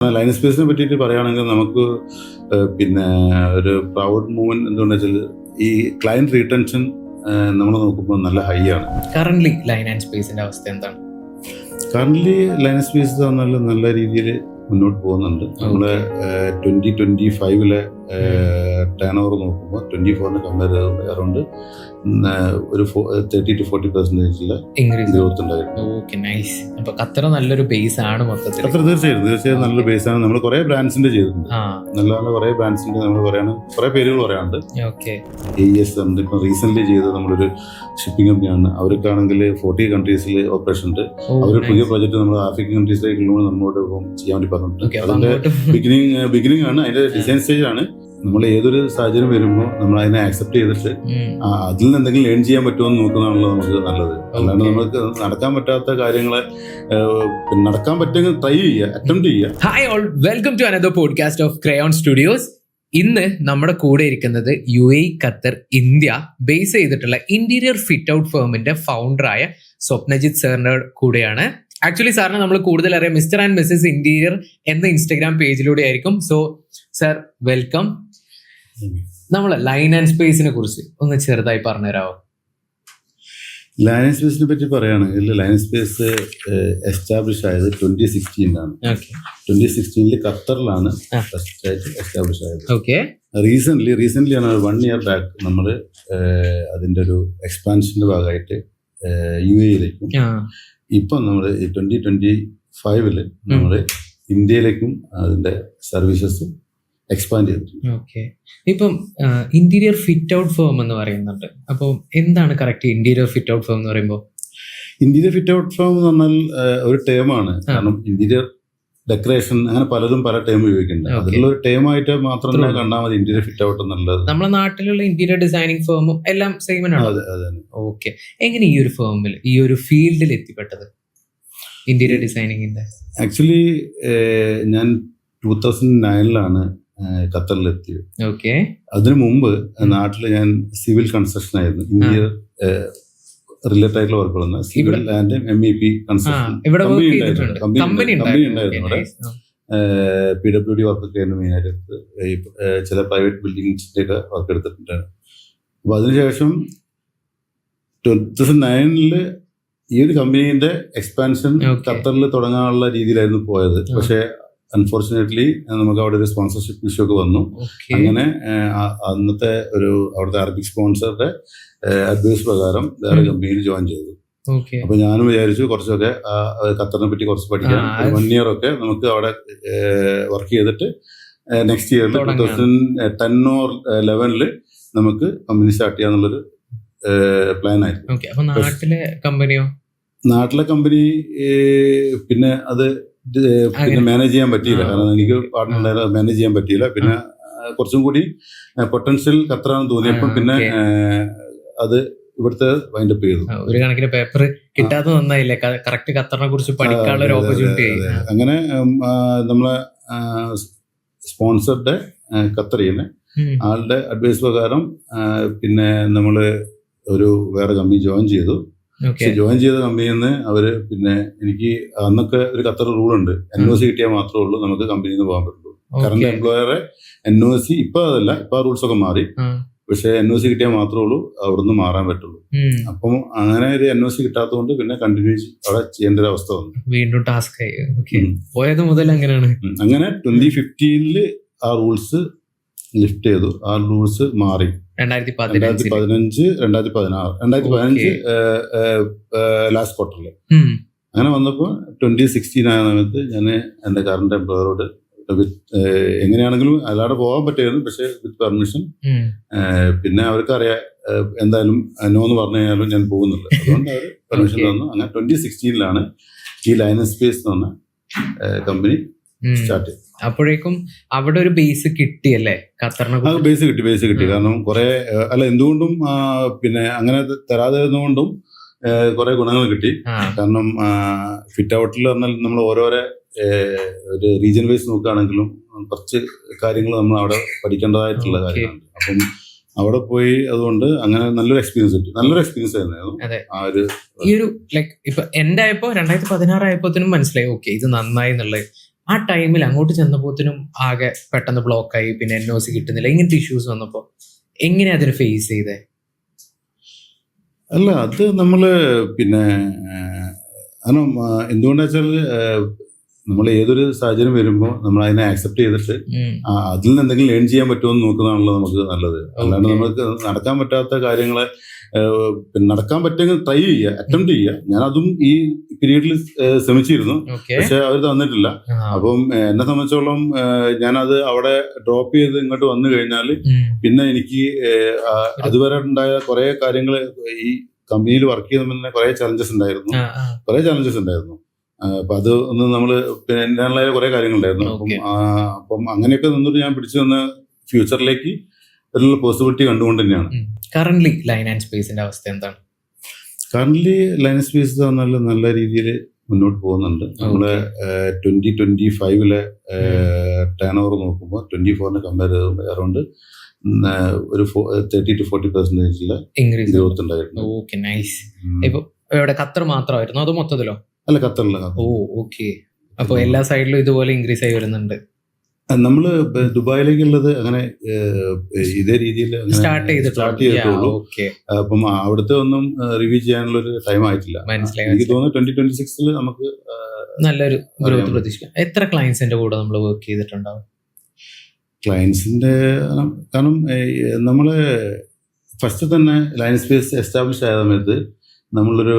Line സ്പേസിനെ പറ്റിയിട്ട് പറയുകയാണെങ്കിൽ നമുക്ക് പിന്നെ ഒരു പ്രൗഡ് മൂവ്മെന്റ് എന്തുകൊണ്ടാ വെച്ചാൽ ഈ ക്ലയന്റ് റീറ്റൻഷൻ നമ്മൾ നോക്കുമ്പോൾ നല്ല ഹൈ ആണ്. കറന്റ് ലൈൻ ആൻഡ് സ്പേസിന്റെ അവസ്ഥ എന്താണ്? കറന്റ് ലൈൻ സ്പേസ് നല്ല രീതിയിൽ മുന്നോട്ട് പോകുന്നുണ്ട്. നമ്മള് 2025 ടേൺ ഓവർ നോക്കുമ്പോൾ 24 കമ്പയർ ചെയ്ത് അറൗണ്ട് ഒരു 30-40% ഗ്രോത്ത് ഉണ്ടായിരുന്നു. ഖത്തർ നല്ലൊരു ബേസ് ആണ് മൊത്തത്തിൽ. ഖത്തർ തീർച്ചയായും നല്ലൊരു ബേസ് ആണ്. നമ്മൾ കുറെ ബ്രാൻഡ്സിന്റെ ചെയ്തിട്ടുണ്ട്. നല്ല കുറെ ബ്രാൻഡ്സിന്റെ നമ്മൾ പറയാണ്, കുറെ പേരുകൾ പറയാനുണ്ട്. AES ഇപ്പൊ റീസെന്റ് ചെയ്തത് നമ്മളൊരു ഷിപ്പിംഗ് കമ്പനിയാണ്. അവർക്കാണെങ്കിൽ 40 കൺട്രീസിൽ ഓപ്പറേഷൻ ഉണ്ട്. അവര് പുതിയ പ്രോജക്ട് നമ്മൾ ആഫ്രിക്കൻ കൺട്രീസിലേക്കുള്ള നമ്മളോട് ചെയ്യാൻ വേണ്ടി പറഞ്ഞിട്ടുണ്ട്. അതിന്റെ ബിഗിനിങ് ആണ്, അതിന്റെ ഡിസൈൻ സ്റ്റേജ് ആണ്. നമ്മൾ ഏതൊരു സാഹചര്യം വരുമ്പോൾ നമ്മൾ അതിനെ ആക്സെപ്റ്റ് ചെയ്തിട്ട് അതിൽ നിന്ന് എന്തെങ്കിലും ഏൺ ചെയ്യാൻ പറ്റുമോ എന്ന് നോക്കുന്നതാണല്ലോ നമുക്ക് നല്ലത്. അല്ലാണ്ട് നമുക്ക് നടക്കാൻ പറ്റാത്ത കാര്യങ്ങളെ നടക്കാൻ പറ്റുമെങ്കിൽ ട്രൈ ചെയ്യുക, അറ്റംപ്റ്റ് ചെയ്യുക. Hi all, welcome to another podcast of Crayon studios. ഇന്ന് നമ്മുടെ കൂടെ ഇരിക്കുന്നത് UAE, ഖത്തർ, ഇന്ത്യ ബേസ് ചെയ്തിട്ടുള്ള ഇന്റീരിയർ ഫിറ്റ് ഔട്ട് ഫേമിന്റെ ഫൗണ്ടറായ സ്വപ്നജിത്ത് സാറിന്റെ കൂടെയാണ്. ആക്ച്വലി സാറിനെ നമ്മൾ കൂടുതൽ അറിയാം മിസ്റ്റർ ആൻഡ് മിസ്സസ് ഇന്റീരിയർ എന്ന ഇൻസ്റ്റഗ്രാം പേജിലൂടെ ആയിരിക്കും. So sir, welcome. നമ്മൾ ലൈൻ ആൻഡ് സ്പേസിനെ കുറിച്ച് ഒന്ന് ചെറുതായി പറഞ്ഞുതരാമോ? ലൈൻ ആൻഡ് സ്പേസിനെ പറ്റി പറയുകയാണെങ്കിൽ ലൈൻ സ്പേസ് എസ്റ്റാബ്ലിഷ് ആയത് 2016 2016 ഖത്തറിലാണ് ഫസ്റ്റ് ആയിട്ട് എസ്റ്റാബ്ലിഷ് ആയത്. റീസെന്റ് ആണ് 1 year ബാക്ക് നമ്മൾ അതിന്റെ ഒരു എക്സ്പാൻഷന്റെ ഭാഗമായിട്ട് UAE-യിലേക്കും ഇപ്പം നമ്മൾ 2025 നമ്മൾ ഇന്ത്യയിലേക്കും അതിന്റെ സർവീസസ് എക്സ്പാൻഡ് ചെയ്തിട്ടുണ്ട്. ഇപ്പം ഇന്റീരിയർ ഫിറ്റ് ഔട്ട് ഫേം എന്ന് പറയുന്നുണ്ട്. അപ്പോൾ എന്താണ് correct interior fit out firm എന്ന് പറയുമ്പോൾ? ഇന്റീരിയർ ഫിറ്റ് ഔട്ട് ഫേം എന്ന് പറഞ്ഞാൽ ഒരു ടേമാണ്. കാരണം ഇന്റീരിയർ ഡെക്കറേഷൻ അങ്ങനെ പലരും പല ടേം ഉപയോഗിക്കുന്നുണ്ട്. അതിലുള്ള ഒരു ടേമായിട്ട് മാത്രം കണ്ടാൽ മതി ഇന്റീരിയർ ഫിറ്റ് ഔട്ട് എന്നുള്ളത്. നമ്മുടെ നാട്ടിലുള്ള ഇന്റീരിയർ ഡിസൈനിങ് ഫേമും എല്ലാം സെയിം ആണ്. ഓക്കെ, എങ്ങനെ ഈ ഒരു ഫേമിൽ ഈ ഒരു ഫീൽഡിൽ എത്തിപ്പെട്ടത് ഇന്റീരിയർ ഡിസൈനിങ്ങിന്റെ? ആക്ച്വലി ഞാൻ 2009 ഖത്തറിലെത്തിയത്. ഓക്കെ, അതിനു മുമ്പ് നാട്ടിൽ ഞാൻ സിവിൽ കൺസ്ട്രക്ഷൻ ആയിരുന്നു. ഇന്റീരിയർ റിലേറ്റഡ് ആയിട്ടുള്ള വർക്കുകളാണ്. Civil and MEP construction company ഉണ്ടായിരുന്നു ഇവിടെ. PWD വർക്കൊക്കെ ആയിരുന്നു മെയിനായിട്ട് എടുത്ത്. ചില പ്രൈവറ്റ് ബിൽഡിംഗ്സിന്റെ ഒക്കെ വർക്ക് എടുത്തിട്ടുണ്ടായിരുന്നു. അപ്പൊ അതിനുശേഷം 2009 ഈ ഒരു കമ്പനീന്റെ എക്സ്പാൻഷൻ ഖത്തറിൽ തുടങ്ങാനുള്ള രീതിയിലായിരുന്നു പോയത്. പക്ഷെ അൺഫോർച്ചുനേറ്റ്ലി നമുക്ക് അവിടെ ഒരു സ്പോൺസർഷിപ്പ് ഇഷ്യൂ ഒക്കെ വന്നു. അങ്ങനെ അന്നത്തെ അവിടുത്തെ അറബിക് സ്പോൺസറുടെ അഡ്വൈസ് പ്രകാരം വേറെ കമ്പനിയിൽ ജോയിൻ ചെയ്തു. അപ്പൊ ഞാനും വിചാരിച്ചു കുറച്ചൊക്കെ ഖത്തറിനെ പറ്റി കുറച്ച് പഠിക്കാൻ 1 year ഒക്കെ നമുക്ക് അവിടെ വർക്ക് ചെയ്തിട്ട് നെക്സ്റ്റ് ഇയറിൽ 2010 or 11 നമുക്ക് കമ്പനി സ്റ്റാർട്ട് ചെയ്യാന്നുള്ളൊരു പ്ലാൻ ആയിരുന്നു. നാട്ടിലെ കമ്പനി പിന്നെ അത് മാനേജ് ചെയ്യാൻ പറ്റിയില്ല. കാരണം എനിക്ക് പാർട്ണർ ഉണ്ടായിരുന്നു, മാനേജ് ചെയ്യാൻ പറ്റിയില്ല. പിന്നെ കുറച്ചും കൂടി പൊട്ടൻഷ്യൽ ഖത്തറാണെന്ന് തോന്നിയപ്പോൾ പിന്നെ അത് ഇവിടുത്തെ വൈൻഡപ്പ് ചെയ്തു. ഒരു കണക്കിന് പേപ്പർ കിട്ടാതെ നന്നായില്ലേ, കറക്റ്റ് ഖത്തറിനെ കുറിച്ച് പഠിക്കാനുള്ള ഒരു ഓപ്പർച്യൂണിറ്റി. അങ്ങനെ നമ്മളെ സ്പോൺസറുടെ ഖത്തറിനെ ആളുടെ അഡ്വൈസ് പ്രകാരം പിന്നെ നമ്മള് വേറെ കമ്പനി ജോയിൻ ചെയ്തു. ജോയിൻ ചെയ്ത കമ്പനിയിൽ നിന്ന് അവര് പിന്നെ എനിക്ക് അന്നൊക്കെ ഒരു ഖത്തർ റൂൾ ഉണ്ട്, NOC കിട്ടിയാൽ മാത്രമേ ഉള്ളൂ നമുക്ക് കമ്പനിയിൽ നിന്ന് പോകാൻ പറ്റുള്ളൂ. കറന്റ് എംപ്ലോയറെ NOC ഇപ്പൊ അതല്ല, ഇപ്പൊ ആ റൂൾസ് ഒക്കെ മാറി. പക്ഷെ NOC കിട്ടിയാൽ മാത്രമേ ഉള്ളൂ അവിടുന്ന് മാറാൻ പറ്റുള്ളൂ. അപ്പം അങ്ങനെ ഒരു NOC കിട്ടാത്തതുകൊണ്ട് പിന്നെ കണ്ടിന്യൂ അവിടെ ചെയ്യേണ്ട ഒരു അവസ്ഥ വന്നു. വീണ്ടും ടാസ്ക് പോയത് മുതൽ അങ്ങനെയാണ്. അങ്ങനെ 2015 ആ റൂൾസ് ലിഫ്റ്റ് ചെയ്തു. ആ റൂൾസ് മാറി 2015 2016 ലാസ്റ്റ് ക്വാർട്ടറിൽ. അങ്ങനെ വന്നപ്പോൾ 2016 ആയ സമയത്ത് ഞാൻ എൻ്റെ കറണ്ട് എംപ്ലോയറോട് എങ്ങനെയാണെങ്കിലും അല്ലാതെ പോകാൻ പറ്റുമായിരുന്നു, പക്ഷെ വിത്ത് പെർമിഷൻ. പിന്നെ അവർക്ക് അറിയാം എന്തായാലും നോ എന്ന് പറഞ്ഞു കഴിഞ്ഞാലും ഞാൻ പോകുന്നില്ല, അതുകൊണ്ട് അവർ പെർമിഷൻ തന്നു. അങ്ങനെ 2016 ഈ ലൈൻ ആൻഡ് സ്പേസ് എന്ന് പറഞ്ഞ കമ്പനി സ്റ്റാർട്ട് ചെയ്തു. അപ്പോഴേക്കും അവിടെ ഒരു ബേസ് കിട്ടിയല്ലേ ഖത്തറിനെ? ബേസ് കിട്ടി. കാരണം കുറെ എന്തുകൊണ്ടും പിന്നെ അങ്ങനെ തരാതെ ഇരുന്നുകൊണ്ടും കുറെ ഗുണങ്ങൾ കിട്ടി. കാരണം ഫിറ്റ് ഔട്ടിൽ പറഞ്ഞാൽ നമ്മൾ ഓരോരോ ഒരു റീജിയൻ വൈസ് നോക്കുകയാണെങ്കിലും കുറച്ച് കാര്യങ്ങൾ നമ്മൾ അവിടെ പഠിക്കേണ്ടതായിട്ടുള്ള കാര്യമാണ്. അപ്പം അവിടെ പോയി അതുകൊണ്ട് അങ്ങനെ നല്ലൊരു എക്സ്പീരിയൻസ് കിട്ടി. നല്ലൊരു എക്സ്പീരിയൻസ് ആയിരുന്നു. ഈ ഒരു ലൈക്ക് ഇപ്പൊ എന്റെ ആയപ്പോ 2016 ആയപ്പോഴത്തേനും മനസ്സിലായി ഓക്കെ ഇത് നന്നായി എന്നുള്ളത്. ആ ടൈമിൽ അങ്ങോട്ട് ചെന്നപ്പോത്തിനും ആകെ പെട്ടെന്ന് ബ്ലോക്കായി, പിന്നെ NOC കിട്ടുന്നില്ല, ഇങ്ങനത്തെ ഇഷ്യൂസ് വന്നപ്പോൾ എങ്ങനെയാ അതിന് ഫേസ് ചെയ്തേ? അല്ല, അത് നമ്മള് പിന്നെ കാരണം എന്തുകൊണ്ടാ വെച്ചാൽ നമ്മൾ ഏതൊരു സാഹചര്യം വരുമ്പോൾ നമ്മൾ അതിനെ ആക്സെപ്റ്റ് ചെയ്തിട്ട് അതിൽ നിന്ന് എന്തെങ്കിലും ലേൺ ചെയ്യാൻ പറ്റുമോ എന്ന് നോക്കുന്നതാണല്ലോ നമുക്ക് നല്ലത്. അല്ലാണ്ട് നമുക്ക് നടക്കാൻ പറ്റാത്ത കാര്യങ്ങളെ പിന്നെ നടക്കാൻ പറ്റുമെങ്കിൽ ട്രൈ ചെയ്യുക, അറ്റംപ്റ്റ് ചെയ്യുക. ഞാൻ അതും ഈ പീരീഡിൽ ശ്രമിച്ചിരുന്നു, പക്ഷെ അവർ തന്നിട്ടില്ല. അപ്പം എന്നെ സംബന്ധിച്ചോളം ഞാനത് അവിടെ ഡ്രോപ്പ് ചെയ്ത് ഇങ്ങോട്ട് വന്നു കഴിഞ്ഞാൽ പിന്നെ എനിക്ക് അതുവരെ ഉണ്ടായ കുറെ കാര്യങ്ങൾ, ഈ കമ്പനിയിൽ വർക്ക് ചെയ്ത തന്നെ കുറെ ചലഞ്ചസ് ഉണ്ടായിരുന്നു. അപ്പൊ അത് ഒന്ന് നമ്മള് പിന്നെ എന്റേതായ കുറെ കാര്യങ്ങളുണ്ടായിരുന്നു. അപ്പം അങ്ങനെയൊക്കെ നിന്നിട്ട് ഞാൻ പിടിച്ചു വന്ന ഫ്യൂച്ചറിലേക്ക് ഒരു പോസിബിലിറ്റി കണ്ടുകൊണ്ട് തന്നെയാണ്. കറന്റ്ലി ലൈൻ ആൻഡ് സ്പേസിന്റെ അവസ്ഥ എന്താണ്? കറന്റ്ലി ലൈൻ ആൻഡ് സ്പേസ് നല്ല രീതിയിൽ മുന്നോട്ട് പോകുന്നുണ്ട്. നമ്മള് 2025 ടേൺ ഓവർ നോക്കുമ്പോൾ 24 കമ്പയർ ചെയ്ത് അറൗണ്ട് ഒരു 30-40% ഗ്രോത്ത് ഉണ്ടായിരുന്നു. Okay, nice. ഇപ്പൊ ഇവിടെ ഖത്തർ മാത്രമായിരുന്നു അതോ മൊത്തത്തിലോ? അല്ല, ഖത്തറില്ല. ഓക്കെ. അപ്പൊ എല്ലാ സൈഡിലും ഇതുപോലെ ഇൻക്രീസ് ആയി വരുന്നുണ്ട്. നമ്മള് ദുബായിലേക്കുള്ളത് അങ്ങനെ ഇതേ രീതിയിൽ സ്റ്റാർട്ട് ചെയ്തിട്ടുള്ളൂ. അപ്പം അവിടുത്തെ ഒന്നും റിവ്യൂ ചെയ്യാനുള്ള ഒരു ടൈം ആയിട്ടില്ല. എനിക്ക് തോന്നുന്നു 2026 നമുക്ക് നല്ലൊരു ഗ്രോത്ത് പ്രതീക്ഷിക്കാം. എത്ര ക്ലയൻസിന്റെ കൂടെ നമ്മൾ വർക്ക് ചെയ്തിട്ടുണ്ടാവും? ക്ലയൻസിന്റെ കാരണം നമ്മള് ഫസ്റ്റ് തന്നെ ലൈൻ സ്പേസ് എസ്റ്റാബ്ലിഷ് ആയ സമയത്ത് നമ്മളൊരു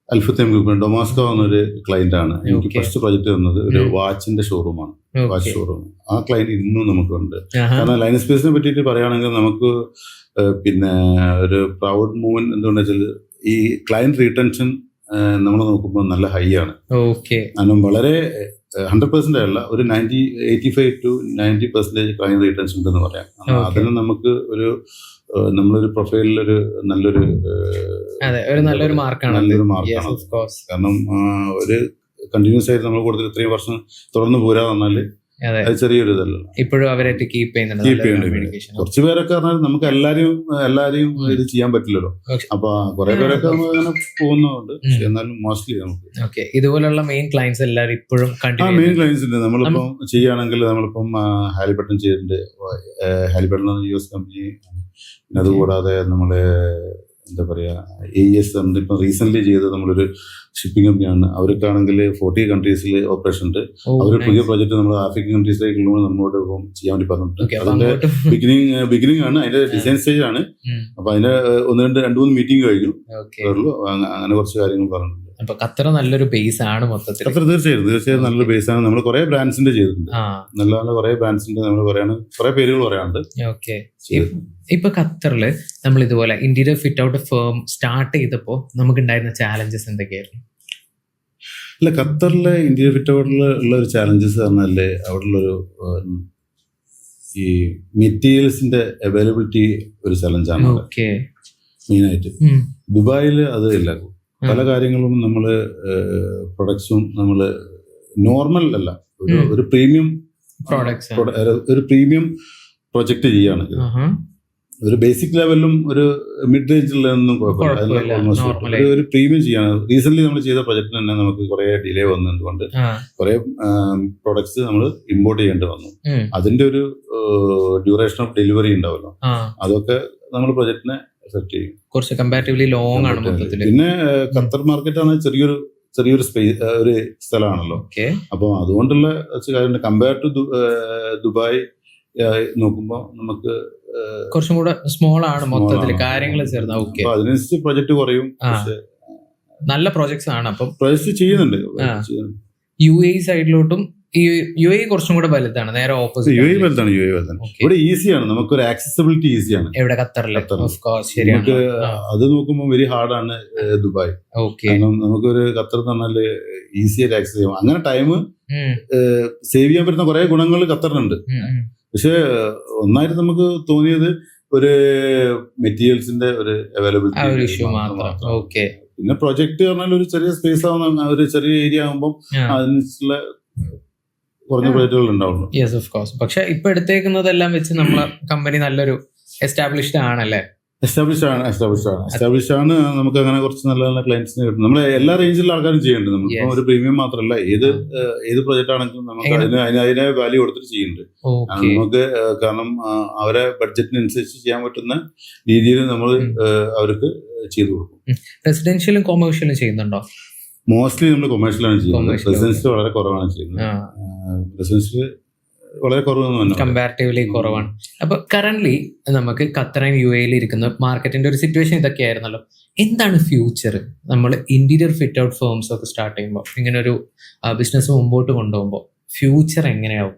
അൽഫത്തൈം ഗ്രൂപ്പ് ഡൊമാസ്കോ എന്നൊരു ക്ലയന്റ് ആണ്. എനിക്ക് ഫസ്റ്റ് പ്രൊജക്ട് തന്നത് ഒരു വാച്ചിന്റെ ഷോറൂമാണ്, വാച്ച് ഷോറൂം. ആ ക്ലയന്റ് ഇന്നും നമുക്കുണ്ട്. കാരണം ലൈൻ സ്പേസിനെ പറ്റിയിട്ട് പറയുകയാണെങ്കിൽ നമുക്ക് പിന്നെ ഒരു പ്രൗഡ് മൂവ്മെന്റ് എന്തുകൊണ്ടാ വെച്ചാൽ ഈ ക്ലയന്റ് റീടെൻഷൻ നമ്മൾ നോക്കുമ്പോൾ നല്ല ഹൈ ആണ്. കാരണം വളരെ 100% അല്ല, ഒരു 85-90% ക്ലയന്റ് റീടെൻഷൻ ഉണ്ടെന്ന് പറയാം. അതിന് നമുക്ക് നമ്മളൊരു പ്രൊഫൈലിൽ നല്ലൊരു മാർക്കാണ്. കാരണം ഒരു കണ്ടിന്യൂസ് ആയിട്ട് നമ്മൾ കൊടുത്തിട്ട് ഇത്രയും വർഷം തുടർന്ന് പോരാ പറഞ്ഞാല് അത് ചെറിയൊരു ഇതല്ല. ഇപ്പോഴും അവരായിട്ട് കീപ്പ് ചെയ്യുന്നുണ്ട്. കുറച്ച് പേരൊക്കെ പറഞ്ഞാൽ നമുക്ക് എല്ലാരെയും ഇത് ചെയ്യാൻ പറ്റില്ലല്ലോ. അപ്പൊ കുറെ പേരൊക്കെ അങ്ങനെ പോകുന്നുണ്ട്. എന്നാലും മോസ്റ്റ്ലി നമുക്ക് ഇതുപോലുള്ള മെയിൻ ക്ലയൻസ് എല്ലാവരും ഇപ്പോഴും മെയിൻ ക്ലയൻസ് ഉണ്ട്. നമ്മളിപ്പം ചെയ്യുകയാണെങ്കിൽ നമ്മളിപ്പം ഹാലിബട്ടൺ ചെയ്തിട്ടുണ്ട്. ഹാലിബട്ടൺ US കമ്പനി. പിന്നെ അതുകൂടാതെ നമ്മള് എന്താ പറയാ AES ഇപ്പം റീസെന്റ് ചെയ്ത് നമ്മളൊരു ഷിപ്പിംഗ് കമ്പനിയാണ്. അവർക്കാണെങ്കിൽ 40 കൺട്രീസിൽ ഓപ്പറേഷൻ ഉണ്ട്. അവര് പുതിയ പ്രോജക്ട് നമ്മൾ ആഫ്രിക്കൻ കൺട്രീസിലേക്കുള്ള നമ്മളോട് ഇപ്പം ചെയ്യാൻ വേണ്ടി പറഞ്ഞിട്ടുണ്ട്. അതിന്റെ ബിഗിനിങ് ആണ്, അതിന്റെ ഡിസൈൻ സ്റ്റേജ് ആണ്. അപ്പൊ അതിന്റെ 2-3 മീറ്റിംഗ് കഴിഞ്ഞു. അങ്ങനെ കുറച്ച് കാര്യങ്ങൾ പറഞ്ഞിട്ടുണ്ട്. അപ്പൊ ഖത്തർ നല്ലൊരു ബേസ് ആണ് മൊത്തത്തിൽ. ഖത്തർ തീർച്ചയായും നല്ലൊരു ബേസ് ആണ്. നമ്മൾ കുറെ ബ്രാൻഡ്സിന്റെ ചെയ്തിട്ടുണ്ട്. നല്ല കുറെ ബ്രാൻഡ്സിന്റെ നമ്മൾ കുറെ പേരുകൾ പറയാനുണ്ട്. ഇപ്പൊ ഖത്തറില് നമ്മൾ ഇതുപോലെ interior fit out firm start ചെയ്തപ്പോ നമുക്ക് ഉണ്ടായിരുന്ന ചാലഞ്ചസ് എന്തൊക്കെയായിരുന്നു? അല്ല, ഖത്തറിലെ ഇന്റീരിയർ ഫിറ്റ് ഔട്ടിൽ ഉള്ള ഒരു ചാലഞ്ചസ് പറഞ്ഞാല് അവിടെ ഉള്ളൊരു ഈ മെറ്റീരിയൽസിന്റെ അവൈലബിലിറ്റി ഒരു ചലഞ്ചാണ് മെയിനായിട്ട്. ദുബായിൽ അത് ഇല്ല. പല കാര്യങ്ങളും നമ്മള് പ്രൊഡക്ട്സും നമ്മള് നോർമൽ അല്ല, ഒരു പ്രീമിയം പ്രൊജക്ട് ചെയ്യുകയാണെങ്കിൽ ഒരു ബേസിക് ലെവലിലും ഒരു മിഡ് റേഞ്ചിലൊന്നും കുഴപ്പമില്ല. ഒരു പ്രീമിയം ചെയ്യാണ്. റീസെന്റ് നമ്മൾ ചെയ്ത പ്രൊജക്ടിന് തന്നെ നമുക്ക് കുറെ ഡിലേ വന്നതുകൊണ്ട് കുറെ പ്രൊഡക്ട്സ് നമ്മൾ ഇമ്പോർട്ട് ചെയ്യേണ്ടി വന്നു. അതിന്റെ ഒരു ഡ്യൂറേഷൻ ഓഫ് ഡെലിവറി ഉണ്ടാവല്ലോ, അതൊക്കെ നമ്മൾ പ്രൊജക്ടിനെ എഫക്ട് ചെയ്യും. കുറച്ച് കമ്പാരിറ്റീവ്ലി ലോങ് ആണ്. പിന്നെ ഖത്തർ മാർക്കറ്റ് ആണ് ചെറിയൊരു സ്പേസ് ഒരു സ്ഥലമാണല്ലോ. അപ്പൊ അതുകൊണ്ടുള്ള കാര്യം കമ്പയർ ടു ദുബായ് നോക്കുമ്പോ നമുക്ക് കുറച്ചും കൂടെ സ്മോൾ ആണ് മൊത്തത്തില് കാര്യങ്ങൾ ചേർന്ന്. അതിനനുസരിച്ച് പ്രൊജക്ട് കുറയും. നല്ല പ്രോജക്ട്സ് ആണ്. അപ്പം പ്രൊജക്ട് ചെയ്യുന്നുണ്ട്. UAE സൈഡിലോട്ടും UAE കുറച്ചും കൂടെ വലുതാണ്, നേരെ ഓപ്പോസിറ്റ്. UAE വലുതാണ്. ഇവിടെ ഈസിയാണ്, നമുക്കൊരു ആക്സസിബിലിറ്റി ഈസിയാണ്. എവിടെ? ഖത്തറില്. നമുക്ക് അത് നോക്കുമ്പോൾ വെരി ഹാർഡാണ് ദുബായ്. കാരണം നമുക്കൊരു ഖത്തർ എന്ന് പറഞ്ഞാല് ഈസിയായിട്ട് ആക്സസ് ചെയ്യാം. അങ്ങനെ ടൈം സേവ് ചെയ്യാൻ പറ്റുന്ന കുറെ ഗുണങ്ങൾ ഖത്തറിനുണ്ട്. പക്ഷെ ഒന്നായിട്ട് നമുക്ക് തോന്നിയത് ഒരു മെറ്റീരിയൽസിന്റെ ഒരു അവൈലബിലിറ്റി. പിന്നെ പ്രൊജക്ട് പറഞ്ഞാൽ ഒരു ചെറിയ സ്പേസ് ആവുന്ന ഒരു ചെറിയ ഏരിയ ആകുമ്പോൾ അതിനുള്ള കുറഞ്ഞ പ്രൊജക്ടുകൾ ഉണ്ടാവുള്ളൂ. Yes, of course. പക്ഷെ ഇപ്പൊ എടുത്തേക്കുന്നതെല്ലാം വെച്ച് നമ്മളെ കമ്പനി നല്ലൊരു എസ്റ്റാബ്ലിഷ്ഡ് ആണല്ലേ? എസ്റ്റാബ്ലിഷ് ആണ്. നമുക്ക് അങ്ങനെ കുറച്ച് നല്ല നല്ല ക്ലയൻസിനെ കിട്ടും. നമ്മൾ എല്ലാ റേഞ്ചിലുള്ള ആൾക്കാരും ചെയ്യുന്നുണ്ട്. നമ്മളിപ്പോ ഒരു പ്രീമിയം മാത്രമല്ല, ഏത് പ്രൊജക്ട് ആണെങ്കിലും നമുക്ക് അതിനെ വാല്യൂ കൊടുത്തിട്ട് ചെയ്യുന്നുണ്ട്. നമുക്ക് കാരണം അവരെ ബഡ്ജറ്റിനനുസരിച്ച് ചെയ്യാൻ പറ്റുന്ന രീതിയിൽ നമ്മൾ അവർക്ക് ചെയ്തു കൊടുക്കും. റെസിഡൻഷ്യലും കൊമേഴ്ഷ്യലും ചെയ്യുന്നുണ്ടോ? മോസ്റ്റ്ലി നമ്മൾ കൊമേഴ്ഷ്യലാണ് ചെയ്യുന്നത്. റെസിഡൻഷ്യൽ വളരെ കുറവാണ് ചെയ്യുന്നത്. റെസിഡൻഷ്യൽ വളരെ കുറവ്, കമ്പാരിറ്റീവ്ലി കുറവാണ്. അപ്പൊ കറന്റ്ലി നമുക്ക് ഖത്തർ ആൻഡ് UAE ഇരിക്കുന്ന മാർക്കറ്റിന്റെ ഒരു സിറ്റുവേഷൻ ഇതൊക്കെയായിരുന്നല്ലോ. എന്താണ് ഫ്യൂച്ചർ? നമ്മൾ ഇന്റീരിയർ ഫിറ്റ് ഔട്ട് ഫേംസ് ഒക്കെ സ്റ്റാർട്ട് ചെയ്യുമ്പോൾ, ഇങ്ങനെ ഒരു ബിസിനസ് മുമ്പോട്ട് കൊണ്ടുപോകുമ്പോൾ ഫ്യൂച്ചർ എങ്ങനെയാവും?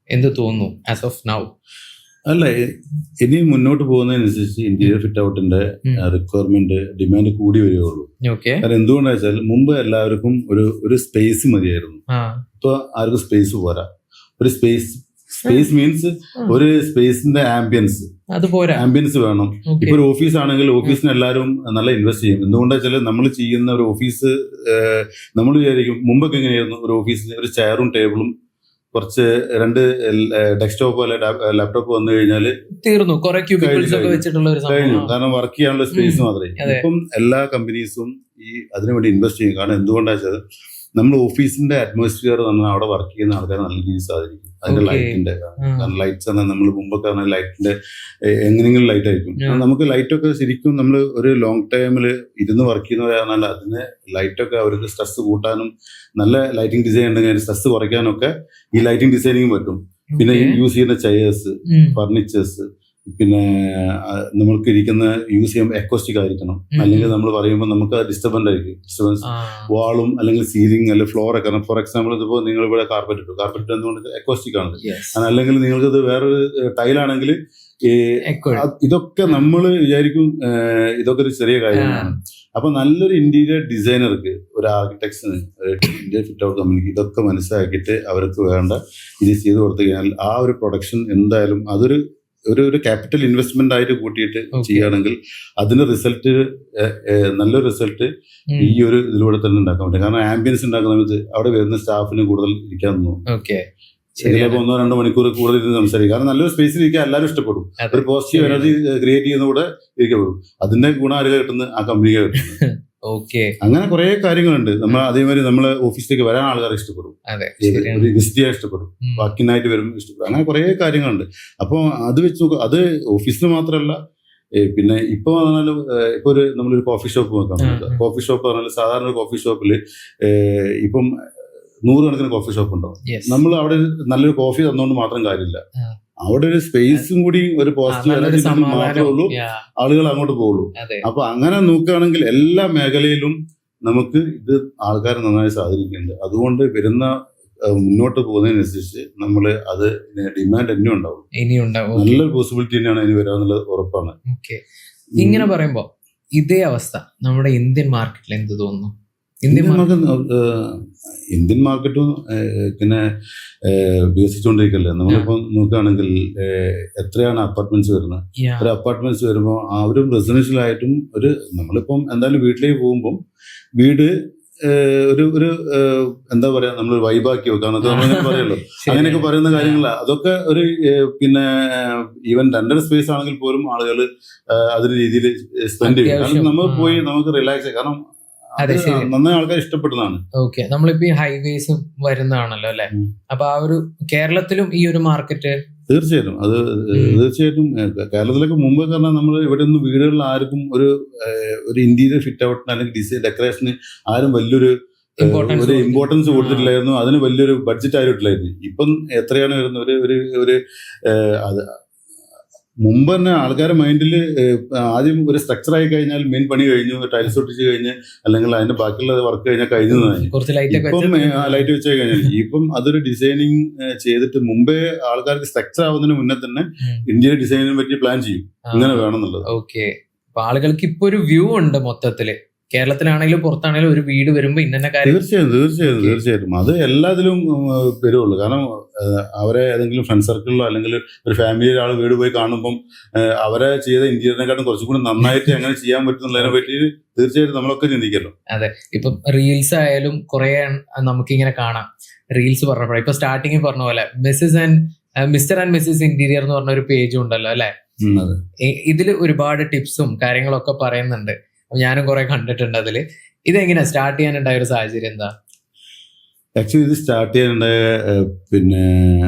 എന്ത് തോന്നുന്നു ആസ് ഓഫ് നൗ? അല്ല, ഇനി മുന്നോട്ട് പോകുന്നതിനനുസരിച്ച് ഇന്റീരിയർ ഫിറ്റ് ഔട്ടിന്റെ റിക്വയർമെന്റ്, ഡിമാൻഡ് കൂടി വരികയുള്ളൂ. കാരണം എന്തുകൊണ്ടാ വെച്ചാൽ മുമ്പ് എല്ലാവർക്കും ഒരു സ്പേസ് മതിയായിരുന്നു. ഇപ്പൊ ആർക്കും സ്പേസ് പോരാ. ഒരു സ്പേസ് മീൻസ് ഒരു സ്പേസിന്റെ ആംബിയൻസ് വേണം. ഇപ്പൊ ഒരു ഓഫീസ് ആണെങ്കിൽ ഓഫീസിന് എല്ലാവരും നല്ല ഇൻവെസ്റ്റ് ചെയ്യും. എന്തുകൊണ്ടാ വെച്ചാൽ നമ്മൾ ചെയ്യുന്ന ഒരു ഓഫീസ്, നമ്മൾ വിചാരിക്കും മുമ്പൊക്കെ എങ്ങനെയായിരുന്നു, ഒരു ഓഫീസിന് ഒരു ചെയറും ടേബിളും കുറച്ച് 2 ഡെസ്ക്ടോപ്പോ അല്ലെ ലാപ്ടോപ്പ് വന്നു കഴിഞ്ഞാൽ തീർന്നു, കഴിഞ്ഞു. കാരണം വർക്ക് ചെയ്യാനുള്ള സ്പേസ് മാത്രമേ. ഇപ്പം എല്ലാ കമ്പനീസും അതിനുവേണ്ടി ഇൻവെസ്റ്റ് ചെയ്യും. കാരണം എന്തുകൊണ്ടാ വെച്ചാൽ നമ്മൾ ഓഫീസിന്റെ അറ്റ്മോസ്ഫിയർ നമ്മൾ അവിടെ വർക്ക് ചെയ്യുന്ന ആൾക്കാർ നല്ല രീതിയിൽ സാധിക്കും. അതിന്റെ ലൈറ്റിന്റെ, ലൈറ്റ്സ് എന്നാൽ നമ്മൾ മുമ്പൊക്കെ ലൈറ്റിന്റെ എങ്ങനെയെങ്കിലും ലൈറ്റ് ആയിരിക്കും. നമുക്ക് ലൈറ്റൊക്കെ ശരിക്കും നമ്മൾ ഒരു ലോങ് ടൈമിൽ ഇരുന്ന് വർക്ക് ചെയ്യുന്നവരാണെങ്കിൽ അതിന് ലൈറ്റൊക്കെ അവർക്ക് സ്ട്രെസ് കൂട്ടാനും നല്ല ലൈറ്റിംഗ് ഡിസൈൻ ഉണ്ടെങ്കിൽ സ്ട്രെസ് കുറയ്ക്കാനൊക്കെ ഈ ലൈറ്റിംഗ് ഡിസൈനിങ് പറ്റും. പിന്നെ യൂസ് ചെയ്യുന്ന ചെയേഴ്സ്, ഫർണിച്ചേഴ്സ്, പിന്നെ നമ്മൾക്ക് ഇരിക്കുന്ന യൂസ് ചെയ്യുമ്പോൾ എക്കോസ്റ്റിക് ആയിരിക്കണം. അല്ലെങ്കിൽ നമ്മൾ പറയുമ്പോൾ നമുക്ക് ഡിസ്റ്റർബൻസ് വാളും അല്ലെങ്കിൽ സീലിംഗ് അല്ലെങ്കിൽ ഫ്ലോർ ഒക്കെ. ഫോർ എക്സാമ്പിൾ ഇതിപ്പോൾ നിങ്ങൾ ഇവിടെ കാർപ്പറ്റ് എന്തുകൊണ്ട് എക്കോസ്റ്റിക് ആണ്. അല്ലെങ്കിൽ നിങ്ങൾക്കിത് വേറൊരു ടൈലാണെങ്കിൽ ഇതൊക്കെ നമ്മൾ വിചാരിക്കും ഇതൊക്കെ ഒരു ചെറിയ കാര്യമാണ്. അപ്പൊ നല്ലൊരു ഇന്റീരിയർ ഡിസൈനർക്ക്, ഒരു ആർക്കിടെക്ചറിന്, ഇന്റീരിയർ ഫിറ്റ് ഔട്ട് കമ്പനിക്ക് ഇതൊക്കെ മനസ്സിലാക്കിയിട്ട് അവർക്ക് വേണ്ട ഇത് ചെയ്തു കൊടുത്തു കഴിഞ്ഞാൽ ആ ഒരു പ്രൊഡക്ഷൻ എന്തായാലും അതൊരു ക്യാപിറ്റൽ ഇൻവെസ്റ്റ്മെന്റ് ആയിട്ട് കൂട്ടിയിട്ട് ചെയ്യുകയാണെങ്കിൽ അതിന്റെ റിസൾട്ട്, നല്ലൊരു റിസൾട്ട് ഈ ഒരു ഇതിലൂടെ തന്നെ ഉണ്ടാക്കാൻ പറ്റും. കാരണം ആംബിയൻസ് ഉണ്ടാക്കുന്ന സമയത്ത് അവിടെ വരുന്ന സ്റ്റാഫിന് കൂടുതൽ ഇരിക്കാൻ തോന്നും. ചിലപ്പോൾ 1-2 മണിക്കൂർ കൂടുതൽ ഇരുന്ന് സംസാരിക്കും. കാരണം നല്ലൊരു സ്പേസിൽ ഇരിക്കാൻ എല്ലാവരും ഇഷ്ടപ്പെടും. ഒരു പോസിറ്റീവ് എനർജി ക്രിയേറ്റ് ചെയ്യുന്ന കൂടെ ഇരിക്കപ്പെടും. അതിന്റെ ഗുണം ആരുക കിട്ടുന്നത്? ആ കമ്പനിക്ക് കിട്ടുന്നത്. അങ്ങനെ കുറെ കാര്യങ്ങളുണ്ട്. നമ്മൾ അതേമാതിരി നമ്മളെ ഓഫീസിലേക്ക് വരാൻ ആൾക്കാർ ഇഷ്ടപ്പെടും, വിസിറ്റ് ചെയ്യാൻ ഇഷ്ടപ്പെടും, വാക്കിനായിട്ട് വരുമ്പോൾ ഇഷ്ടപ്പെടും. അങ്ങനെ കുറെ കാര്യങ്ങളുണ്ട്. അപ്പോൾ അത് വെച്ച് നോക്കുക. അത് ഓഫീസിൽ മാത്രമല്ല, പിന്നെ ഇപ്പൊ പറഞ്ഞാലും ഇപ്പൊ നമ്മളൊരു കോഫി ഷോപ്പ് നോക്കാം. കോഫി ഷോപ്പ് പറഞ്ഞാൽ സാധാരണ ഒരു കോഫി ഷോപ്പിൽ ഇപ്പം 100 കണക്കിന് കോഫി ഷോപ്പ് ഉണ്ടാവും. നമ്മൾ അവിടെ നല്ലൊരു കോഫി തന്നുകൊണ്ട് മാത്രം കാര്യമില്ല. അവിടെ ഒരു സ്പേസും കൂടി ഒരു പോസിറ്റീവ് എനർജി മാത്രമേ ഉള്ളൂ, ആളുകൾ അങ്ങോട്ട് പോകുള്ളൂ. അപ്പൊ അങ്ങനെ നോക്കുകയാണെങ്കിൽ എല്ലാ മേഖലയിലും നമുക്ക് ഇത് ആൾക്കാർ നന്നായി സാധിക്കുന്നുണ്ട്. അതുകൊണ്ട് വരുന്ന മുന്നോട്ട് പോകുന്നതിനനുസരിച്ച് നമ്മൾ അത് ഡിമാൻഡ് ഇനിയും ഉണ്ടാവും. നല്ലൊരു പോസിബിലിറ്റി തന്നെയാണ് അതിന് വരാന്നുള്ളത് ഉറപ്പാണ്. ഇങ്ങനെ പറയുമ്പോ ഇതേ അവസ്ഥ നമ്മുടെ ഇന്ത്യൻ മാർക്കറ്റിൽ എന്ത് തോന്നുന്നു? ഇന്ത്യൻ മാർക്കറ്റും പിന്നെ വികസിച്ചുകൊണ്ടിരിക്കല്ലേ. നമ്മളിപ്പം നോക്കുകയാണെങ്കിൽ എത്രയാണ് അപ്പാർട്ട്മെന്റ്സ് വരുന്നത്. ഒരു അപ്പാർട്ട്മെന്റ്സ് വരുമ്പോൾ അവരും റെസിഡൻഷ്യലായിട്ടും നമ്മളിപ്പം എന്തായാലും വീട്ടിലേക്ക് പോകുമ്പം വീട് ഒരു എന്താ പറയാ, നമ്മളൊരു വൈബാക്കി വെക്കാം എന്നൊക്കെ നമ്മളിങ്ങനെ പറയല്ലോ. അങ്ങനെയൊക്കെ പറയുന്ന കാര്യങ്ങളാണ്. അതൊക്കെ ഒരു പിന്നെ ഈവൻ 2 സ്പേസ് ആണെങ്കിൽ പോലും ആളുകൾ അതിന് രീതിയിൽ സ്പെൻഡ് ചെയ്യും. കാരണം നമ്മൾ പോയി നമുക്ക് റിലാക്സ്, കാരണം നന്നായി ആൾക്കാർ ഇഷ്ടപ്പെടുന്നതാണ്. ഓക്കെ, നമ്മളിപ്പോ ഈ ഹൈവേസ് വരുന്നതാണല്ലോ അല്ലെ. അപ്പൊ ആ ഒരു കേരളത്തിലും ഈ ഒരു മാർക്കറ്റ് തീർച്ചയായിട്ടും കേരളത്തിലേക്ക് മുമ്പ് കാരണം നമ്മൾ ഇവിടെ ഒന്നും വീടുകളിൽ ആർക്കും ഒരു ഇന്റീരിയർ ഫിറ്റ് ഔട്ടിന് അല്ലെങ്കിൽ ഡിസൈൻ ഡെക്കറേഷന് ആരും വലിയൊരു ഇമ്പോർട്ടൻസ് കൊടുത്തിട്ടില്ലായിരുന്നു. അതിന് വലിയൊരു ബഡ്ജറ്റ് ആയിട്ടില്ലായിരുന്നു. ഇപ്പം എത്രയാണ് വരുന്നത്? ഒരു മുമ്പ് തന്നെ ആൾക്കാരുടെ മൈൻഡിൽ ആദ്യം ഒരു സ്ട്രക്ചർ ആയി കഴിഞ്ഞാൽ മെയിൻ പണി കഴിഞ്ഞു, ടൈൽസ് ഒട്ടിച്ച് കഴിഞ്ഞ് അല്ലെങ്കിൽ അതിന്റെ ബാക്കിയുള്ള വർക്ക് കഴിഞ്ഞാൽ കഴിഞ്ഞതാണ്. ഇപ്പം ലൈറ്റ് വെച്ച് കഴിഞ്ഞാൽ ഇപ്പം അതൊരു ഡിസൈനിങ് ചെയ്തിട്ട് മുമ്പേ ആൾക്കാർക്ക് സ്ട്രക്ചർ ആവുന്നതിന് മുന്നേ തന്നെ ഇന്ത്യൻ ഡിസൈനിനെ പറ്റി പ്ലാൻ ചെയ്യും, ഇങ്ങനെ വേണമെന്നുള്ളത്. ഓക്കെ, അപ്പൊ ആളുകൾക്ക് ഇപ്പൊ ഒരു വ്യൂ ഉണ്ട് മൊത്തത്തില്. കേരളത്തിലാണെങ്കിലും പുറത്താണെങ്കിലും ഒരു വീട് വരുമ്പോ ഇന്ന കാര്യം. തീർച്ചയായിട്ടും അത് എല്ലാത്തിലും വരുള്ളൂ. കാരണം അവരെ ഏതെങ്കിലും ഫ്രണ്ട് സർക്കിളിലോ അല്ലെങ്കിൽ ഒരു ഫാമിലിയിൽ ആൾ വീട് പോയി കാണുമ്പം അവരെ ചെയ്ത ഇന്ത്യനെക്കാട്ടും കുറച്ചും കൂടി നന്നായിട്ട് എങ്ങനെ ചെയ്യാൻ പറ്റുന്നതിനെ പറ്റി തീർച്ചയായിട്ടും നമ്മളൊക്കെ ചിന്തിക്കല്ലോ. അതെ, ഇപ്പം റീൽസ് ആയാലും കുറെ നമുക്കിങ്ങനെ കാണാം. റീൽസ് പറഞ്ഞപ്പോഴേ ഇപ്പൊ സ്റ്റാർട്ടിങ്ങിൽ പറഞ്ഞ പോലെ മിസ്റ്റർ ആൻഡ് മിസ്സിസ് ഇന്റീരിയർ എന്ന് പറഞ്ഞ ഒരു പേജും ഉണ്ടല്ലോ അല്ലെ. അതെ. ഇതില് ഒരുപാട് ടിപ്സും കാര്യങ്ങളൊക്കെ പറയുന്നുണ്ട്. ഞാനും കുറെ കണ്ടിട്ടുണ്ട് അതില്. ഇതെങ്ങനെയാ സ്റ്റാർട്ട് ചെയ്യാനുണ്ടായ ഒരു സാഹചര്യം എന്താ? ആക്ച്വലി ഇത് സ്റ്റാർട്ട് ചെയ്യാനുണ്ടായ പിന്നെ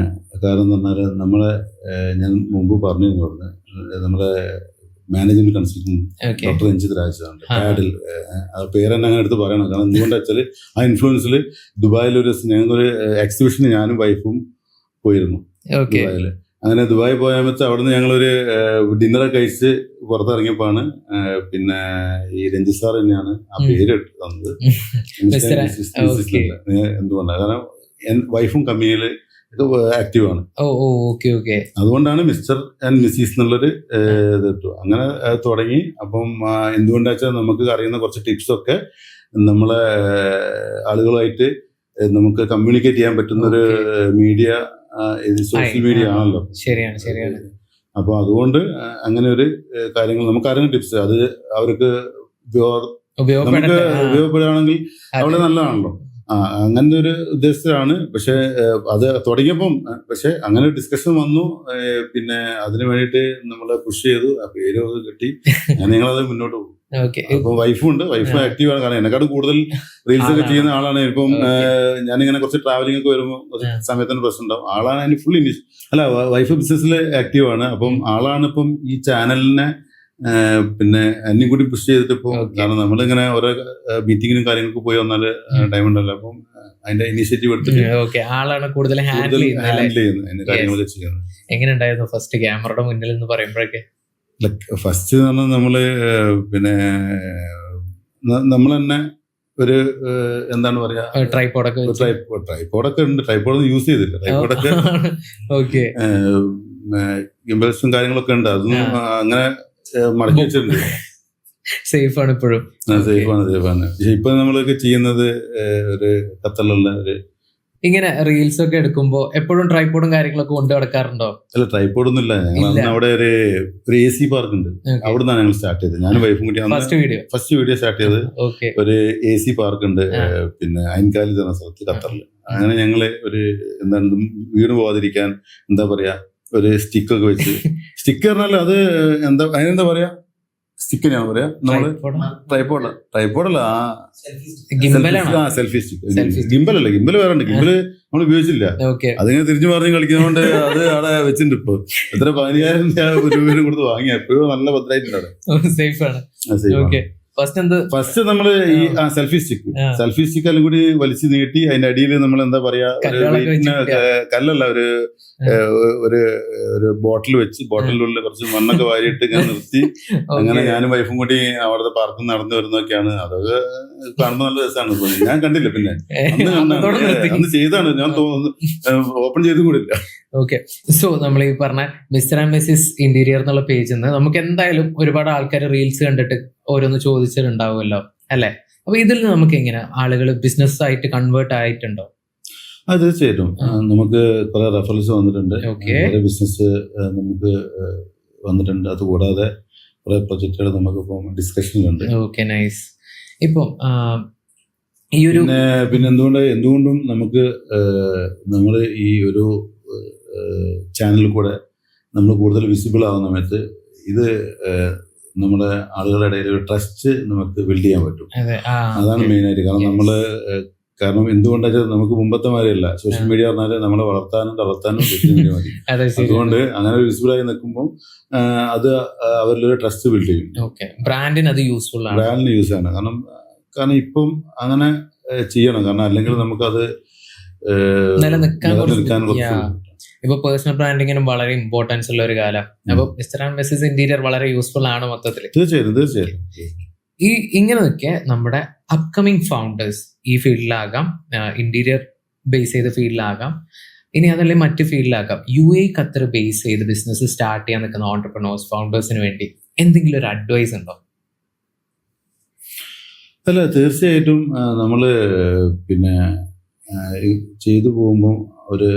കാരണം എന്ന് പറഞ്ഞാൽ ഞാൻ മുമ്പ് പറഞ്ഞിരുന്നു നമ്മുടെ മാനേജ്മെന്റ് കൺസൾട്ടന്റ് ഡോക്ടർ രഞ്ജിത് രാജാണ് പാഡിൽ. പേര് തന്നെ അങ്ങനെ എടുത്ത് പറയണം. കാരണം എന്തുകൊണ്ടാ വെച്ചാൽ ആ ഇൻഫ്ലുവൻസിൽ ദുബായിലൊരു ഞങ്ങൾക്കൊരു എക്സിബിഷന് ഞാനും വൈഫും പോയിരുന്നു ദുബായിൽ. അങ്ങനെ ദുബായി പോയപ്പോൾ അവിടുന്ന് ഞങ്ങളൊരു ഡിന്നറൊക്കെ കഴിച്ച് പുറത്തിറങ്ങിയപ്പോഴാണ് പിന്നെ ഈ രഞ്ജിത് സാർ തന്നെയാണ് ആ പേര് തന്നത്. എന്തുകൊണ്ടാണ്? കാരണം വൈഫും കമ്പനിയിൽ ആക്റ്റീവാണ്. അതുകൊണ്ടാണ് മിസ്റ്റർ ആൻഡ് മിസ്സിസ് എന്നുള്ളൊരു ഇത് അങ്ങനെ തുടങ്ങി. അപ്പം എന്തുകൊണ്ടാ വെച്ചാൽ നമുക്ക് അറിയുന്ന കുറച്ച് ടിപ്സൊക്കെ നമ്മളെ ആളുകളുമായിട്ട് നമുക്ക് കമ്മ്യൂണിക്കേറ്റ് ചെയ്യാൻ പറ്റുന്ന ഒരു മീഡിയ, സോഷ്യൽ മീഡിയ ആണല്ലോ. ശരിയാണ്. അപ്പൊ അതുകൊണ്ട് അങ്ങനെ ഒരു കാര്യങ്ങൾ നമുക്കറിയുന്ന ടിപ്സ് അത് അവർക്ക് നമുക്ക് ഉപയോഗപ്പെടുകയാണെങ്കിൽ അവിടെ നല്ലതാണല്ലോ. അങ്ങനത്തെ ഒരു ഉദ്ദേശത്തിലാണ്. പക്ഷെ അത് തുടങ്ങിയപ്പം അങ്ങനെ ഡിസ്കഷൻ വന്നു. പിന്നെ അതിന് വേണ്ടിയിട്ട് നമ്മളെ പുഷ് ചെയ്തു. ആ പേര് കിട്ടി. ഞങ്ങളത് മുന്നോട്ട് പോകും. അപ്പൊ വൈഫും ഉണ്ട്. വൈഫ് ആക്റ്റീവാണ്. കാരണം എന്നെക്കാളും കൂടുതൽ റീൽസ് ഒക്കെ ചെയ്യുന്ന ആളാണ്. ഇപ്പം ഞാനിങ്ങനെ കുറച്ച് ട്രാവലിംഗ് ഒക്കെ വരുമ്പോൾ സമയത്തിന് പ്രശ്നം ഉണ്ടാവും. ആളാണ് അതിന് ഫുൾ വൈഫ് ബിസിനസ്സിൽ ആക്റ്റീവാണ്. അപ്പം ആളാണ് ഇപ്പം ഈ ചാനലിനെ പിന്നെ എന്നെയും കൂടി പുഷ് ചെയ്തിട്ട് ഇപ്പം, കാരണം നമ്മളിങ്ങനെ ഓരോ മീറ്റിങ്ങിനും കാര്യങ്ങൾക്ക് പോയി വന്നാല് ടൈം ഉണ്ടല്ലോ. അപ്പം അതിന്റെ ഇനിഷ്യേറ്റീവ് എടുത്തിട്ട് ആളാണ് കൂടുതൽ ഹാൻഡിൽ ചെയ്യുന്നത് കാര്യങ്ങളൊക്കെ ചെയ്യുന്നത്. എങ്ങനെയുണ്ടായിരുന്നു ഫസ്റ്റ് ക്യാമറയുടെ മുന്നിൽ എന്ന് പറയുമ്പോഴൊക്കെ? ഫസ്റ്റ് എന്ന് പറഞ്ഞാൽ നമ്മള് പിന്നെ നമ്മൾ തന്നെ ഒരു എന്താണ് പറയാ, ട്രൈപ്പോഡൊക്കെ ഉണ്ട്. ട്രൈപ്പോഡൊന്നും യൂസ് ചെയ്തില്ല. ട്രൈപ്പോഡൊക്കെ ഗിംബൽസും കാര്യങ്ങളൊക്കെ ഉണ്ട്. അതൊന്നും അങ്ങനെ മടക്കി വെച്ചിട്ടുണ്ട്. സേഫ് ആണ് ഇപ്പോഴും. സേഫാണ്. ഇപ്പൊ നമ്മളൊക്കെ ചെയ്യുന്നത് ഒരു ഖത്തറിലുള്ള ഒരു ഇങ്ങനെ റീൽസ് ഒക്കെ എടുക്കുമ്പോ എപ്പോഴും ട്രൈപ്പോഡും കാര്യങ്ങളൊക്കെ കൊണ്ട് നടക്കാറുണ്ടോ? അല്ല, ട്രൈപ്പോഡൊന്നും ഇല്ല. ഞങ്ങൾ അവിടെ ഒരു AC പാർക്ക് ഉണ്ട്. അവിടെ നിന്നാണ് ഞങ്ങൾ സ്റ്റാർട്ട് ചെയ്തത്. ഞാനും വൈഫും കൂടി ഫസ്റ്റ് വീഡിയോ സ്റ്റാർട്ട് ചെയ്തത്. ഒരു AC പാർക്ക് ഉണ്ട് പിന്നെ അയൻകാലി എന്ന സ്ഥലത്ത് ഖത്തറിൽ. അങ്ങനെ ഞങ്ങള് ഒരു എന്താണ് വീണ് പോവാതിരിക്കാൻ എന്താ പറയാ ഒരു സ്റ്റിക്കൊക്കെ വെച്ച്, സ്റ്റിക്ക് പറഞ്ഞാൽ അത് അതിനെന്താ പറയാ, സ്റ്റിക്ക് ഞാൻ പറയാ, നമ്മള് ട്രൈപ്പോഡല്ല സെൽഫി സ്റ്റിക്ക്. ഗിംബലല്ല, ഗിംബൽ വേറെ ഉണ്ട്. ഗിംബല് നമ്മൾ ഉപയോഗിച്ചില്ല. അതിങ്ങനെ തിരിഞ്ഞു പറഞ്ഞ് കളിക്കുന്നതുകൊണ്ട് അത് അവിടെ വെച്ചിട്ടുണ്ട്. ഇപ്പൊ എത്ര 15,000 രൂപ കൊടുത്ത് വാങ്ങിയ എപ്പോഴും നല്ല ഭദ്രമായിട്ടുണ്ട്. സേഫാണ്. ഫസ്റ്റ് നമ്മള് ഈ സെൽഫി സ്റ്റിക്ക് എല്ലാം കൂടി വലിച്ചു നീട്ടി അതിന്റെ അടിയിൽ നമ്മൾ എന്താ പറയാ കല്ലല്ല ഒരു ബോട്ടിൽ വെച്ച് ബോട്ടിലുള്ള കുറച്ച് മണ്ണൊക്കെ വാരിയിട്ട് ഇങ്ങനെ നിർത്തി അങ്ങനെ ഞാനും വൈഫും കൂടി അവിടുത്തെ പാർക്കിൽ നടന്നു വരുന്നൊക്കെയാണ്. അതൊക്കെ കാണുമ്പോൾ നല്ല രസമാണ്. ഞാൻ കണ്ടില്ല, പിന്നെ അന്ന് ചെയ്താണ്. ഞാൻ ഓപ്പൺ ചെയ്തും കൂടില്ല. ഓക്കെ, സോ നമ്മൾ ഈ പറഞ്ഞ മിസ്റ്റർ ആൻഡ് മിസ്സിസ് ഇന്റീരിയർ എന്നുള്ള പേജിൽ നിന്ന് നമുക്ക് എന്തായാലും ഒരുപാട് ആൾക്കാർ റീൽസ് കണ്ടിട്ട് ഓരോന്ന് ചോദിച്ചിട്ടുണ്ടാവുമല്ലോ അല്ലെ? അപ്പൊ ഇതിൽ നമുക്ക് എങ്ങനെ ആളുകൾ ബിസിനസ് ആയിട്ട് കൺവേർട്ട് ആയിട്ടുണ്ടോ? അത് തീർച്ചയായിട്ടും നമുക്ക് കുറെ റെഫറൻസ് വന്നിട്ടുണ്ട്, കുറെ ബിസിനസ് നമുക്ക് വന്നിട്ടുണ്ട്. അതുകൂടാതെ കുറെ പ്രൊജക്റ്റുകൾ നമുക്ക് ഇപ്പം ഡിസ്കഷനിലുണ്ട്. Okay, nice. ഇപ്പം ഈ ഒരു പിന്നെ എന്തുകൊണ്ടും നമുക്ക് നമ്മൾ ഈ ഒരു ചാനലിൽ കൂടെ നമ്മൾ കൂടുതൽ വിസിബിൾ ആവുന്ന സമയത്ത് ഇത് നമ്മുടെ ആളുകളുടെ ഇടയിൽ ഒരു ട്രസ്റ്റ് നമുക്ക് ബിൽഡ് ചെയ്യാൻ പറ്റും. അതാണ് മെയിനായിട്ട്. കാരണം എന്തുകൊണ്ടാ നമുക്ക് മുമ്പത്തെ മാതിരിയല്ല. സോഷ്യൽ മീഡിയ പറഞ്ഞാല് നമ്മളെ വളർത്താനും സോഷ്യൽ മീഡിയ മതി. അതുകൊണ്ട് അങ്ങനെ വിസിബിൾ ആയി നിൽക്കുമ്പോൾ അത് അവരിലൊരു ട്രസ്റ്റ് ബിൽഡ് ചെയ്യും. ബ്രാൻഡിന് യൂസ് ആണ്. കാരണം ഇപ്പം അങ്ങനെ ചെയ്യണം. കാരണം അല്ലെങ്കിൽ നമുക്കത് നിലനിൽക്കാൻ ഇപ്പൊ പേഴ്സണൽ ബ്രാൻഡിങ്ങിനും വളരെ ഇമ്പോർട്ടൻസ് ഉള്ള ഒരു കാലം. അപ്പൊ മിസ്റ്റർ ആൻഡ് മിസ്സിസ് ഇന്റീരിയർ വളരെ യൂസ്ഫുൾ ആണ് മൊത്തത്തിൽ. തീർച്ചയായും. ഈ ഇങ്ങനെ നിൽക്കെ നമ്മുടെ അപ്കമിങ് ഫൗണ്ടേഴ്സ് ഈ ഫീൽഡിലാകാം, ഇന്റീരിയർ ബേസ് ചെയ്ത ഫീൽഡിലാകാം, ഇനി അതല്ലേ മറ്റു ഫീൽഡിലാകാം, UAE ഖത്തർ ബേസ് ചെയ്ത് ബിസിനസ് സ്റ്റാർട്ട് ചെയ്യാൻ നിൽക്കുന്ന ഓൺടർപ്രണേഴ്സ് ഫൗണ്ടേഴ്സിന് വേണ്ടി എന്തെങ്കിലും ഒരു അഡ്വൈസ് ഉണ്ടോ? അല്ല, തീർച്ചയായിട്ടും നമ്മള് പിന്നെ ചെയ്തു പോകുമ്പോൾ ഒരു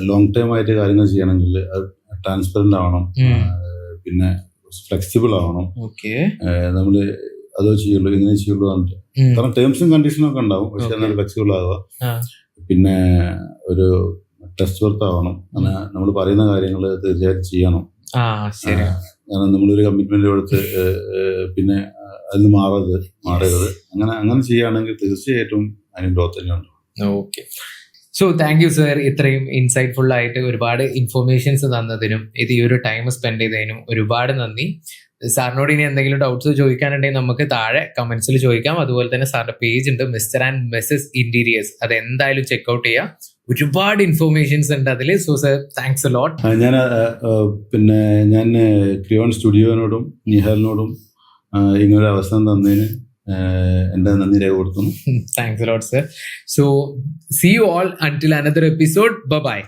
ലോങ് ടൈം ആയിട്ട് കാര്യങ്ങൾ ചെയ്യണമെങ്കിൽ അത് ട്രാൻസ്പെറന്റ് ആവണം, പിന്നെ ഫ്ലെക്സിബിൾ ആവണം. നമ്മള് അതോ ചെയ്യുള്ളൂ ഇങ്ങനെ ചെയ്യുള്ളൂ പറഞ്ഞിട്ട്, കാരണം ടേംസും കണ്ടീഷനും ഒക്കെ ഉണ്ടാവും. പക്ഷെ എന്നാൽ ഫ്ലെക്സിബിൾ ആവുക, പിന്നെ ഒരു ടെസ്റ്റ് വർത്ത് ആവണം. അങ്ങനെ നമ്മൾ പറയുന്ന കാര്യങ്ങൾ തീർച്ചയായിട്ടും ചെയ്യണം. കാരണം നമ്മളൊരു കമ്മിറ്റ്മെന്റ് കൊടുത്ത് പിന്നെ അതിന് മാറരുത് അങ്ങനെ ചെയ്യുകയാണെങ്കിൽ തീർച്ചയായിട്ടും അതിന് ഗ്രോത്ത് തന്നെയുണ്ട്. Okay, so thank you sir, ഇത്രയും ഇൻസൈറ്റ്ഫുൾ ആയിട്ട് ഒരുപാട് ഇൻഫോർമേഷൻസ് തന്നതിനും ഇത് ഈ ഒരു ടൈം സ്പെൻഡ് ചെയ്തതിനും ഒരുപാട് നന്ദി. സാറിനോട് ഇനി എന്തെങ്കിലും ഡൗട്ട്സ് ചോദിക്കാനുണ്ടെങ്കിൽ നമുക്ക് താഴെ കമന്റ്സിൽ ചോദിക്കാം. അതുപോലെ തന്നെ സാറിന്റെ പേജ് ഉണ്ട്, മിസ്റ്റർ ആൻഡ് മിസ്സസ് ഇന്റീരിയേഴ്സ്, അത് എന്തായാലും ചെക്ക്ഔട്ട് ചെയ്യാം. ഒരുപാട് ഇൻഫോർമേഷൻസ് ഉണ്ട് അതിൽ. സോ സർ, താങ്ക്സ് എ ലോട്ട്. ഞാൻ ക്രിയോൺ സ്റ്റുഡിയോനോടും നിഹാലിനോടും ഇങ്ങനൊരു അവസരം തന്നതിന് എൻ്റെ നന്ദി രേഖപ്പെടുത്തുന്നു. Thanks a lot sir. So see you all until another എപ്പിസോഡ്. ബൈ.